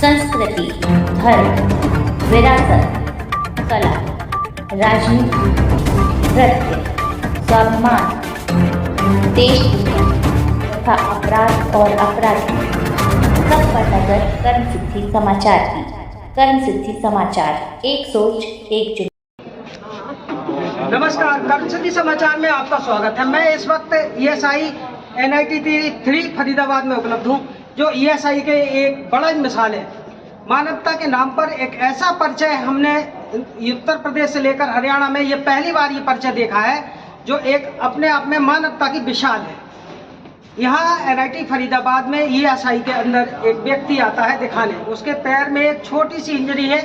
संस्कृति, धर्म, विरासत, कला, राजनीति, नृत्य, स्वाभिमान, देश दुनिया तथा अपराध और अपराधी, सब पर नजर कर्म सिद्धि समाचार की। कर्म सिद्धि समाचार, एक सोच एक जुनून। नमस्कार, कर्म सिद्धि समाचार में आपका स्वागत है। मैं इस वक्त ESI NIT 3 फरीदाबाद में उपलब्ध हूँ, जो ESI के एक बड़ा मिसाल है। मानवता के नाम पर एक ऐसा परिचय हमने उत्तर प्रदेश से लेकर हरियाणा में ये पहली बार ये परिचय देखा है, जो एक अपने आप में मानवता की मिसाल है। यहाँ NIT फरीदाबाद में ESI के अंदर एक व्यक्ति आता है दिखाने। उसके पैर में एक छोटी सी इंजरी है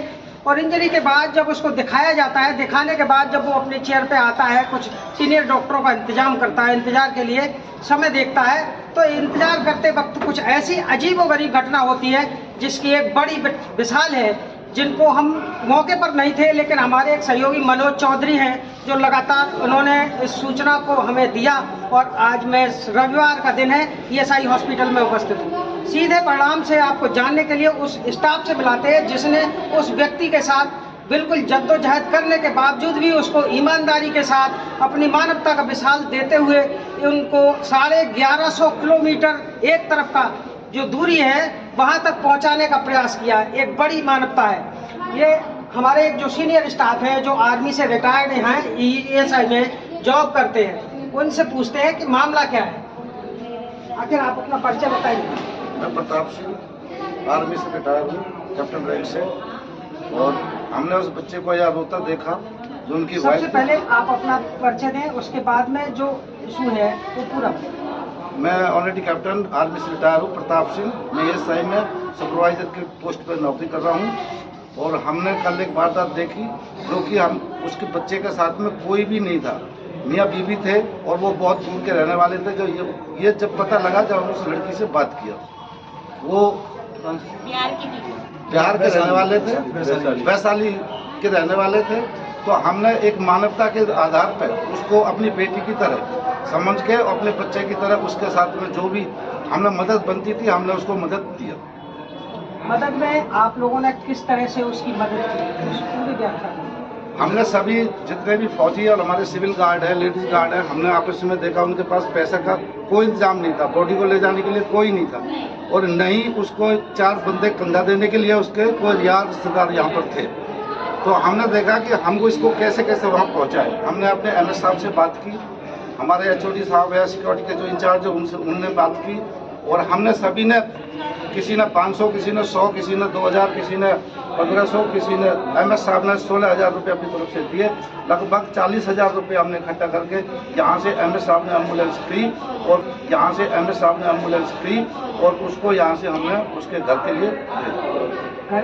और इंजरी के बाद जब उसको दिखाया जाता है, दिखाने के बाद जब वो अपने चेयर पे आता है, कुछ सीनियर डॉक्टरों का इंतजाम करता है, इंतजार के लिए समय देखता है, तो इंतजार करते वक्त कुछ ऐसी अजीबोगरीब घटना होती है जिसकी एक बड़ी मिसाल है, जिनको हम मौके पर नहीं थे, लेकिन हमारे एक सहयोगी मनोज चौधरी हैं, जो लगातार उन्होंने इस सूचना को हमें दिया। और आज मैं रविवार का दिन है, ESI हॉस्पिटल में उपस्थित हूँ। सीधे परिणाम से आपको जानने के लिए उस स्टाफ से मिलाते हैं जिसने उस व्यक्ति के साथ बिल्कुल जद्दोजहद करने के बावजूद भी उसको ईमानदारी के साथ अपनी मानवता का मिसाल देते हुए उनको 1150 किलोमीटर एक तरफ का जो दूरी है वहां तक पहुंचाने का प्रयास किया। एक बड़ी मानवता है। ये हमारे एक जो सीनियर स्टाफ है, जो आर्मी से रिटायर्ड हैं, ESI में जॉब करते हैं, उनसे पूछते हैं कि मामला क्या है। आखिर आप अपना परिचय बताइए। मैं प्रताप सिंह, आर्मी से रिटायर हूँ, कैप्टन रैंक से। और हमने उस बच्चे को यहाँ रोता देखा, जो उनकी सबसे पहले आप अपना परिचय दें, उसके बाद में जो इशू है वो पूरा। मैं ऑलरेडी कैप्टन आर्मी से रिटायर हूँ, प्रताप सिंह। मैं ESI में सुपरवाइजर की पोस्ट पर नौकरी कर रहा हूँ। और हमने कल एक वारदात देखी, जो कि हम उसके बच्चे के साथ में कोई भी नहीं था, मियाँ बीवी थे और वो बहुत दूर के रहने वाले थे। जो ये जब पता लगा, जब हम उस लड़की से बात किया, वो बिहार के रहने वाले थे, वैशाली के रहने वाले थे। तो हमने एक मानवता के आधार पर उसको अपनी बेटी की तरह समझ के, अपने बच्चे की तरह उसके साथ में जो भी हमने मदद बनती थी, हमने उसको मदद दिया। मदद में आप लोगों ने किस तरह से उसकी मदद की, उस पूरी व्याख्या में? हमने सभी जितने भी फौजी और हमारे सिविल गार्ड है, लेडीज गार्ड है, हमने आपस में देखा, उनके पास पैसे का कोई इंतजाम नहीं था, बॉडी को ले जाने के लिए कोई नहीं था, और नहीं उसको 4 बंदे कंधा देने के लिए उसके कोई यार रिश्तेदार यहाँ पर थे। तो हमने देखा कि हमको इसको कैसे कैसे वहाँ पहुँचाए। हमने अपने MS साहब से बात की, हमारे HOD साहब है सिक्योरिटी के जो इंचार्ज है, उनने बात की। और हमने सभी ने, किसी ने 500, किसी ने 100, किसी ने 2000, किसी ने 1500, किसी ने, MS साहब ने 16,000 रुपये अपनी तरफ से दिए। लगभग 40,000 रुपये हमने इकट्ठा करके यहाँ से MS साहब ने एम्बुलेंस फ्री, और यहाँ से MS साहब ने एम्बुलेंस फ्री, और उसको यहाँ से हमने उसके घर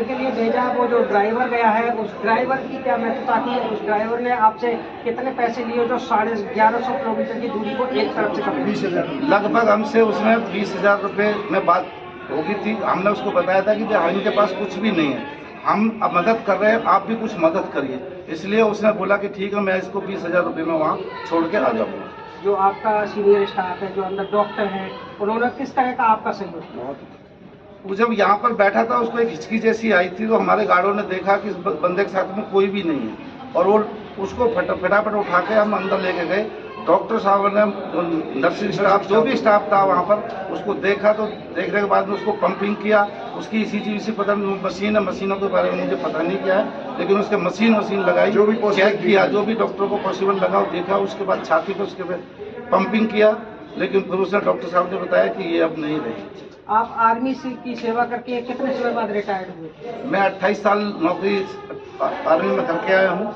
के लिए भेजा। वो जो ड्राइवर गया है, उस ड्राइवर की क्या महत्वता थी? उस ड्राइवर ने आपसे कितने पैसे लिए, जो 1150 किलोमीटर की दूरी को एक तरफ से कवर? 20,000। लगभग हमसे उसने 20,000 रुपये में बात होगी थी। हमने उसको बताया था कि इनके पास कुछ भी नहीं है, हम अब मदद कर रहे हैं, आप भी कुछ मदद करिए। इसलिए उसने बोला कि ठीक है, मैं इसको 20,000 रुपये में वहाँ छोड़ के आ जाऊँगा। जो आपका सीनियर स्टाफ है, जो अंदर डॉक्टर हैं, उन्होंने किस तरह का आपका सहयोग किया? वो जब यहाँ पर बैठा था, उसको एक हिचकी जैसी आई थी, तो हमारे गार्डों ने देखा कि इस बंदे के साथ में कोई भी नहीं है, और वो उसको फटाफट उठा के हम अंदर लेके गए। डॉक्टर साहब ने, नर्सिंग स्टाफ, जो भी स्टाफ था वहाँ पर, उसको देखा। तो देखने के बाद में उसको पंपिंग किया। उसकी ECG पता नहीं, मशीन है, मशीनों के बारे में मुझे पता नहीं क्या है, लेकिन उसके मशीन लगाई, जो भी चेक किया, जो भी डॉक्टर को पॉसिबल लगा वो देखा। उसके बाद छाती पर उसके पंपिंग किया, लेकिन फिर उसने, डॉक्टर साहब ने बताया कि ये अब नहीं रही। आप आर्मी की सेवा करके कितने समय बाद रिटायर्ड हुए? मैं 28 साल नौकरी आर्मी में करके आया हूँ।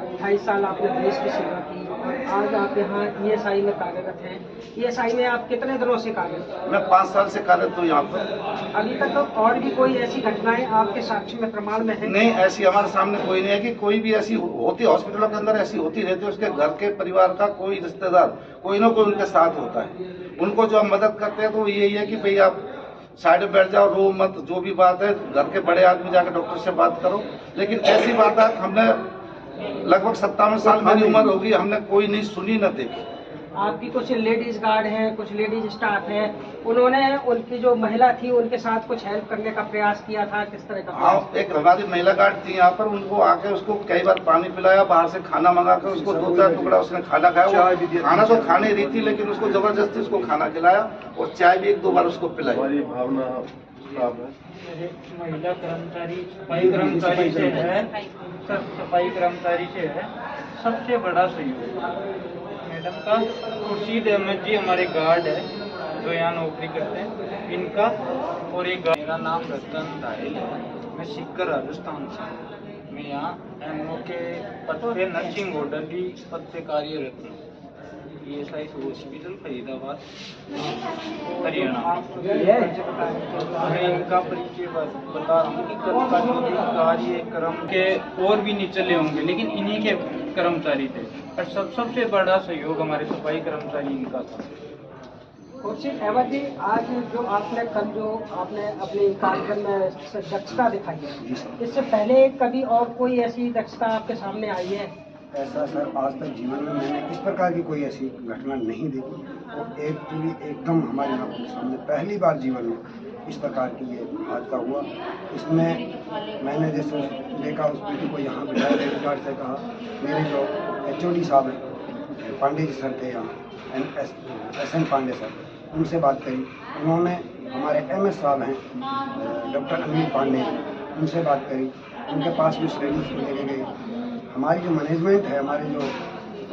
28 साल आपने देश की सेवा की। आज आप यहाँ ESI में कार्यरत हैं। ESI में आप कितने दिनों से कार्यरत? मैं 5 साल से कार्यरत हूँ यहाँ पर। अभी तक तो और भी कोई ऐसी घटनाएं आपके साक्ष्य में, प्रमाण में है? नहीं, ऐसी हमारे सामने कोई नहीं है कि कोई भी ऐसी होती, हॉस्पिटलों के अंदर ऐसी होती रहती है। उसके घर के परिवार का कोई रिश्तेदार, कोई ना कोई उनके साथ होता है। उनको जो हम मदद करते हैं तो यही है कि भाई आप साइड में बैठ जाओ, रो मत, जो भी बात है घर के बड़े आदमी जाकर डॉक्टर से बात करो। लेकिन ऐसी बात हमने लगभग 57 साल मेरी उम्र होगी, हमने कोई नहीं सुनी न देखी। आपकी कुछ लेडीज गार्ड हैं, कुछ लेडीज स्टाफ हैं, उन्होंने उनकी जो महिला थी उनके साथ कुछ हेल्प करने का प्रयास किया था, किस तरह का? हाँ, एक हमारी महिला गार्ड थी यहाँ पर, उनको आके उसको कई बार पानी पिलाया, बाहर से खाना मंगा कर उसको 2-4 टुकड़ा उसने खाना खाया। वो खाना तो खाने रही थी लेकिन उसको जबरदस्ती उसको खाना खिलाया और चाय भी 1-2 बार उसको पिलाई। भावना महिला कर्मचारी सफाई कर्मचारी से है, सफाई कर्मचारी से है सबसे बड़ा सहयोग मैडम का। खुर्शीद अहमद जी हमारे गार्ड है जो यहाँ नौकरी करते हैं, इनका और एक मेरा नाम रतन दाहिल है, मैं सीकर राजस्थान से हूँ। मैं यहाँ एमओ के पद पे नर्सिंग ऑर्डरली पद पे कार्यरत हूँ, ESI हॉस्पिटल फरीदाबाद हरियाणा। मैं इनका परिचय बता रहा हूँ कि कार्यक्रम के और भी निचले होंगे लेकिन इन्हीं के कर्मचारी थे और सबसे बड़ा सहयोग हमारे सफाई कर्मचारी इनका था। खुर्शीद अहमद जी, आज जो आपने कल जो आपने अपने कार्यक्रम में दक्षता दिखाई है, इससे पहले कभी और कोई ऐसी दक्षता आपके सामने आई है? ऐसा सर आज तक जीवन में मैंने इस प्रकार की कोई ऐसी घटना नहीं देखी और एकदम हमारे आंखों के सामने पहली बार जीवन में इस प्रकार की ये हादसा हुआ। इसमें मैंने जैसे देखा उस बेटी को यहाँ बिठाया, रेलगार्ड से कहा, मेरे जो HOD साहब हैं पांडे जी सर थे यहाँ SN पांडे सर, उनसे बात करी। उन्होंने हमारे MS साहब हैं डॉक्टर अनिल पांडे, उनसे बात करी, उनके पास भी उस लेडीज को लेके गई। हमारी जो मैनेजमेंट है, हमारे जो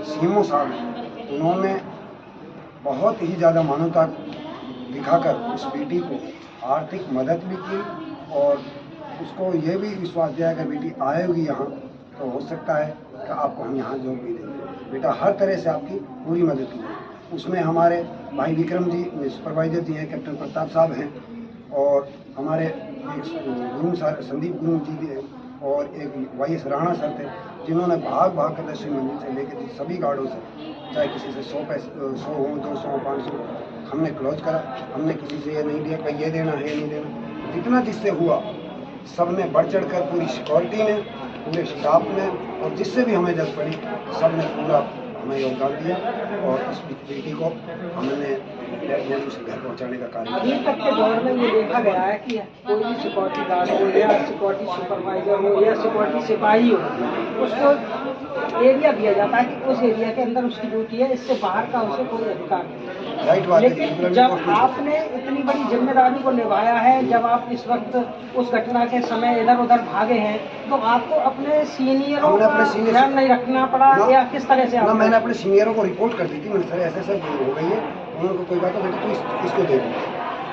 CMO साहब हैं, उन्होंने बहुत ही ज़्यादा मानवता दिखाकर उस बेटी को आर्थिक मदद भी की और उसको ये भी विश्वास दिया अगर बेटी आएगी यहाँ तो हो सकता है कि आपको हम यहाँ जॉब भी देंगे। बेटा हर तरह से आपकी पूरी मदद की। उसमें हमारे भाई विक्रम जी सुपरवाइजर जी हैं, कैप्टन प्रताप साहब हैं और हमारे एक गुरु सर संदीप गुरु जी हैं और एक YS राणा सर थे, जिन्होंने भाग कर 10वीं मंजिल से लेकर सभी गार्डों से, चाहे किसी से 100 हो 200 500, हमने क्लोज करा। हमने किसी से ये नहीं दिया कि ये देना है ये नहीं देना, जितना जिससे हुआ सब ने बढ़ चढ़ कर, पूरी सिक्योरिटी ने, पूरे स्टाफ ने और जिससे भी हमें जरूरत पड़ी सब ने पूरा हमें योगदान दिया और इस बेटी को हमने उसे घर पहुँचाने का कार्य। अभी तक के दौर में ये देखा गया है कि कोई भी सिक्योरिटी गार्ड हो या सिक्योरिटी सुपरवाइजर हो या सिक्योरिटी सिपाही हो, उसको एरिया दिया जाता है कि उस एरिया के अंदर उसकी ड्यूटी है, इससे बाहर का उसे कोई अधिकार नहीं। राइट बात है। लेकिन जब आपने इतनी बड़ी जिम्मेदारी को निभाया है, जब आप इस वक्त उस घटना के समय इधर उधर भागे हैं, तो आपको अपने सीनियरों का ध्यान नहीं रखना पड़ा या किस तरह से? मैंने अपने सीनियरों को रिपोर्ट कर दी थी, मैंने सर ऐसे हो गई है, उन्होंने कोई बात नहीं, तो इसको दे दी।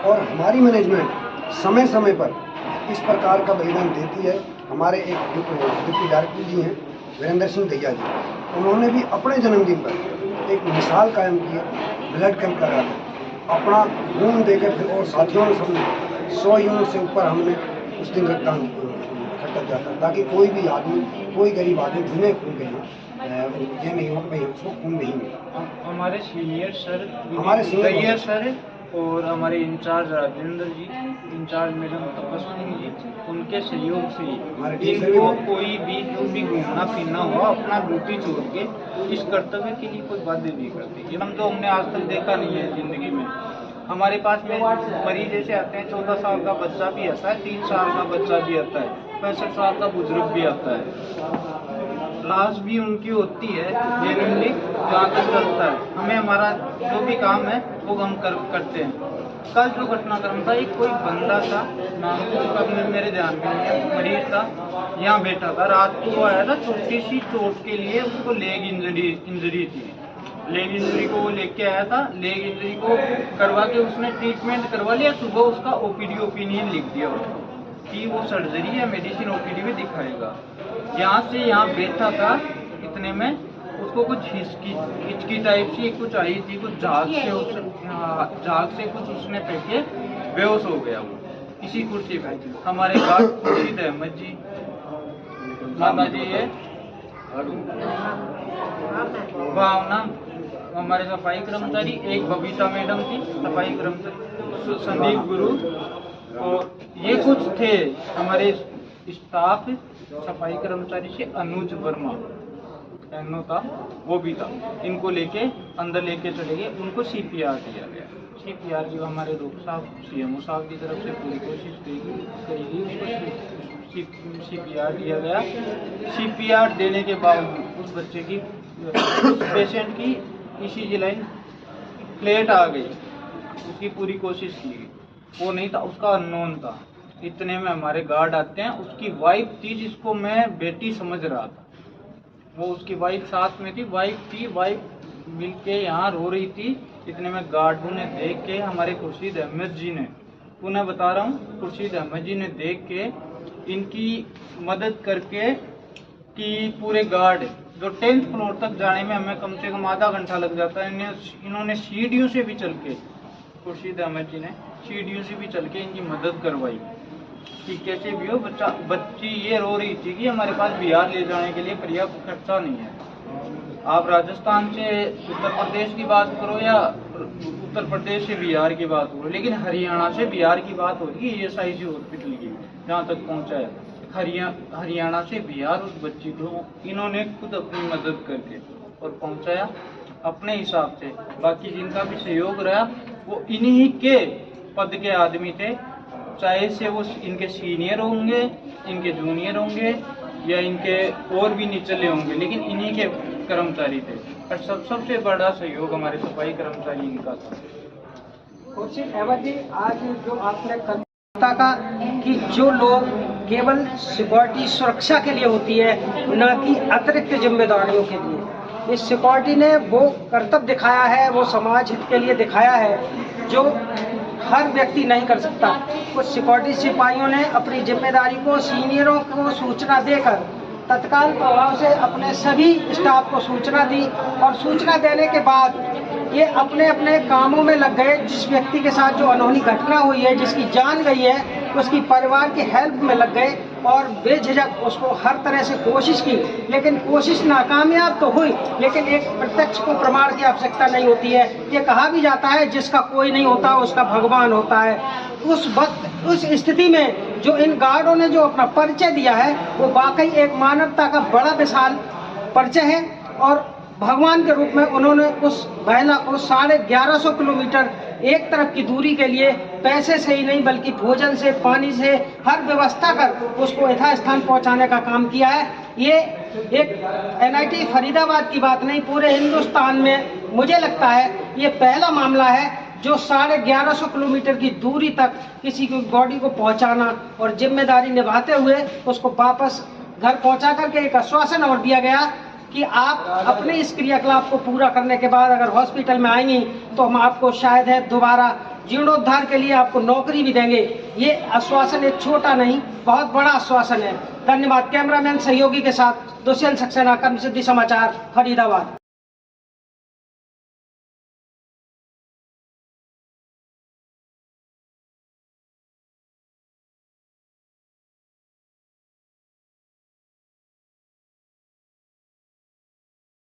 और हमारी मैनेजमेंट समय समय पर इस प्रकार का बलिदान देती है। हमारे एक डिप्टी डायरेक्टर जी हैं वीरेंद्र सिंह दैया जी, उन्होंने भी अपने जन्मदिन पर एक मिसाल कायम की है, ब्लड कैंप लगा कर अपना खून देकर फिर और साथियों ने सबने 100 यूनिट से ऊपर हमने उस दिन रक्तदान इकट्ठा किया था, ताकि कोई भी आदमी, कोई गरीब आदमी बिना खून के ये नहीं हो कि उसको खून नहीं मिला। हमारे सीनियर सर, हमारे सीनियर सर और हमारे इंचार्ज राजेंद्र जी, इंचार्ज मैडम तपस्विनी जी, उनके सहयोग से इनको कोई भी जो भी घूमना फिरना हो अपना ड्यूटी छोड़ के इस कर्तव्य के लिए कोई बाध्य नहीं करती। हम तो हमने आज तक देखा नहीं है जिंदगी में। हमारे पास में मरीज जैसे आते हैं, 14 साल का बच्चा भी आता है, 3 साल का बच्चा भी आता है, 65 साल का बुजुर्ग भी आता है। लाश भी उनकी होती है जेन्युइनली, जहाँ तक चलता है। हमें हमारा जो भी काम है वो हम करते हैं। कल जो घटनाक्रम था, एक कोई बंदा था, नाम उसका मेरे ध्यान में नहीं है, मरीज था, यहाँ बैठा था, रात को आया था, छोटी सी चोट के लिए उसको लेग इंजरी थी। लेग इंजरी को वो लेके आया था, लेग इंजरी को करवा के उसने ट्रीटमेंट करवा लिया। सुबह उसका OPD ओपिनियन लिख दिया कि वो सर्जरी या मेडिसिन OPD में दिखाएगा। यहाँ से यहाँ बैठा था, इतने में उसको कुछ हिचकी टाइप की कुछ आई थी, कुछ झाग से कुछ उसने फेंके, बेहोश हो गया वो इसी कुर्सी पे। हमारे गार्ड खुर्शीद अहमद जी, माता जी है भावना, हमारे सफाई कर्मचारी, एक बबीता मैडम थी सफाई कर्मचारी, संदीप गुरु, और ये कुछ थे हमारे स्टाफ सफाई कर्मचारी से अनुज वर्मा। एनो था वो भी था। इनको लेके अंदर लेके चले गए, उनको CPR दिया गया। CPR की हमारे डॉक्टर साहब CMO साहब की तरफ से पूरी कोशिश करी गई, उसको CPR दिया गया। CPR देने के बावजूद उस बच्चे की, उस पेशेंट की ECG लाइन प्लेट आ गई, उसकी पूरी कोशिश की गई, वो नहीं था, उसका अननोन था। इतने में हमारे गार्ड आते हैं, उसकी वाइफ थी जिसको मैं बेटी समझ रहा था, वो उसकी वाइफ साथ में थी, वाइफ मिलके यहाँ रो रही थी। इतने में गार्डों ने देख के, हमारे खुर्शीद अहमद जी ने, पुनः बता रहा हूँ, खुर्शीद अहमद जी ने देख के इनकी मदद करके कि पूरे गार्ड जो 10th फ्लोर तक जाने में हमें कम से कम आधा घंटा लग जाता है, इन्होंने सीढ़ियों से भी चल के, खुर्शीद अहमद जी ने सीढ़ियों से भी चल के इनकी मदद करवाई कि कैसे भी हो बच्ची ये रो रही थी कि हमारे पास बिहार ले जाने के लिए पर्याप्त खर्चा नहीं है। आप राजस्थान से उत्तर प्रदेश की बात करो या उत्तर प्रदेश से बिहार की बात करो, लेकिन हरियाणा से बिहार की बात हो रही है ESIC हॉस्पिटल की, जहाँ तक पहुँचा है हरियाणा से बिहार उस बच्ची को इन्होंने खुद अपनी मदद करके और पहुँचाया अपने हिसाब से। बाकी जिनका भी सहयोग रहा वो इन्हीं के पद के आदमी थे, चाहे से वो इनके सीनियर होंगे, इनके जूनियर होंगे या इनके और भी निचले होंगे, लेकिन इन्हीं के कर्मचारी थे। और सबसे बड़ा सहयोग हमारे सफाई कर्मचारी इनका था। खुर्शीद अहमद जी, आज जो आपने कहा का कि जो लोग केवल सिक्योरिटी सुरक्षा के लिए होती है, न कि अतिरिक्त जिम्मेदारियों के लिए, इस सिक्योरिटी ने वो कर्तव्य दिखाया है, वो समाज हित के लिए दिखाया है जो हर व्यक्ति नहीं कर सकता। कुछ सिक्योरिटी सिपाहियों ने अपनी जिम्मेदारी को सीनियरों को सूचना देकर तत्काल प्रभाव से अपने सभी स्टाफ को सूचना दी और सूचना देने के बाद ये अपने अपने कामों में लग गए। जिस व्यक्ति के साथ जो अनहोनी घटना हुई है, जिसकी जान गई है, उसकी परिवार की हेल्प में लग गए और बेझिझक उसको हर तरह से कोशिश की, लेकिन कोशिश नाकामयाब तो हुई, लेकिन एक प्रत्यक्ष को प्रमाण की आवश्यकता नहीं होती है। ये कहा भी जाता है जिसका कोई नहीं होता उसका भगवान होता है। उस वक्त उस स्थिति में जो इन गार्डों ने जो अपना परिचय दिया है वो वाकई एक मानवता का बड़ा विशाल परिचय है और भगवान के रूप में उन्होंने उस महिला को 1150 किलोमीटर एक तरफ की दूरी के लिए पैसे से ही नहीं बल्कि भोजन से, पानी से हर व्यवस्था कर उसको यथास्थान पहुंचाने का काम किया है। ये एक NIT फरीदाबाद की बात नहीं, पूरे हिंदुस्तान में मुझे लगता है ये पहला मामला है जो 1150 किलोमीटर की दूरी तक किसी की बॉडी को पहुंचाना और जिम्मेदारी निभाते हुए उसको वापस घर पहुंचा करके एक आश्वासन और दिया गया कि आप अपने इस क्रियाकलाप को पूरा करने के बाद अगर हॉस्पिटल में आएंगी तो हम आपको शायद है दोबारा जीर्णोद्धार के लिए आपको नौकरी भी देंगे। ये आश्वासन एक छोटा नहीं, बहुत बड़ा आश्वासन है। धन्यवाद। कैमरामैन सहयोगी के साथ दुष्यंत सक्सेना, कर्मसिद्धि समाचार, फरीदाबाद।